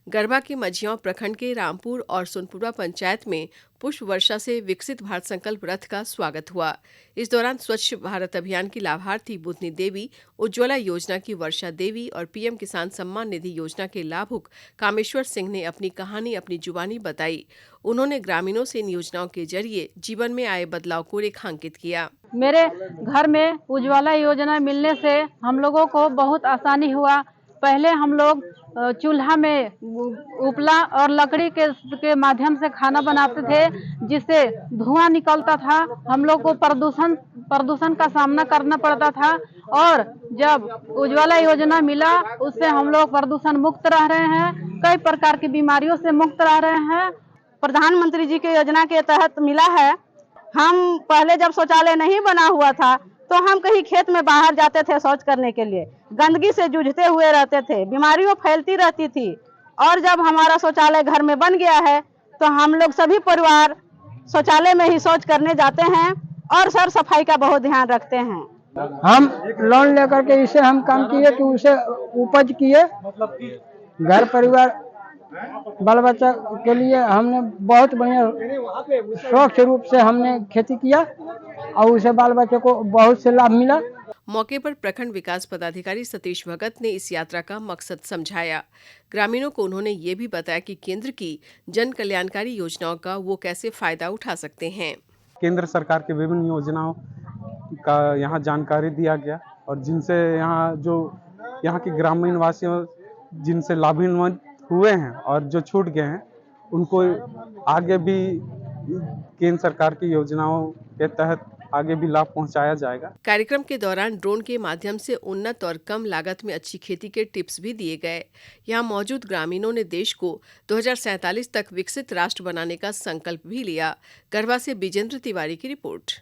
गरबा के मझियां प्रखंड के रामपुर और सोनपुरा पंचायत में पुष्प वर्षा से विकसित भारत संकल्प रथ का स्वागत हुआ। इस दौरान स्वच्छ भारत अभियान की लाभार्थी बुधनी देवी, उज्ज्वला योजना की वर्षा देवी और पीएम किसान सम्मान निधि योजना के लाभुक कामेश्वर सिंह ने अपनी कहानी अपनी जुबानी बताई। उन्होंने ग्रामीणों से इन योजनाओं के जरिए जीवन में आए बदलाव को रेखांकित किया। मेरे घर में उज्ज्वला योजना मिलने से हम लोगों को बहुत आसानी हुआ। पहले हम लोग चूल्हा में उपला और लकड़ी के माध्यम से खाना बनाते थे, जिससे धुआं निकलता था। हम लोग को प्रदूषण का सामना करना पड़ता था और जब उज्ज्वला योजना मिला उससे हम लोग प्रदूषण मुक्त रह रहे हैं, कई प्रकार की बीमारियों से मुक्त रह रहे हैं। प्रधानमंत्री जी के योजना के तहत मिला है। हम पहले जब शौचालय नहीं बना हुआ था तो हम कहीं खेत में बाहर जाते थे शौच करने के लिए, गंदगी से जूझते हुए रहते थे, बीमारियों फैलती रहती थी। और जब हमारा शौचालय घर में बन गया है तो हम लोग सभी परिवार शौचालय में ही शौच करने जाते हैं और साफ सफाई का बहुत ध्यान रखते हैं। हम लोन लेकर के इसे हम काम किए कि उसे उपज किए, घर परिवार बाल बच्चा के लिए हमने बहुत बढ़िया शौक रूप से हमने खेती किया और उसे बाल बच्चे को बहुत से लाभ मिला। मौके पर प्रखंड विकास पदाधिकारी सतीश भगत ने इस यात्रा का मकसद समझाया। ग्रामीणों को उन्होंने ये भी बताया कि केंद्र की जन कल्याणकारी योजनाओं का वो कैसे फायदा उठा सकते हैं। केंद्र सरकार के विभिन्न योजनाओं का यहाँ जानकारी दिया गया और जिनसे यहाँ के ग्रामीण वासियों जिनसे लाभान्वित हुए हैं और जो छूट गए हैं उनको आगे भी केंद्र सरकार की योजनाओं के तहत आगे भी लाभ पहुंचाया जाएगा। कार्यक्रम के दौरान ड्रोन के माध्यम से उन्नत और कम लागत में अच्छी खेती के टिप्स भी दिए गए। यहाँ मौजूद ग्रामीणों ने देश को 2047 तक विकसित राष्ट्र बनाने का संकल्प भी लिया। गरबा से बिजेंद्र तिवारी की रिपोर्ट।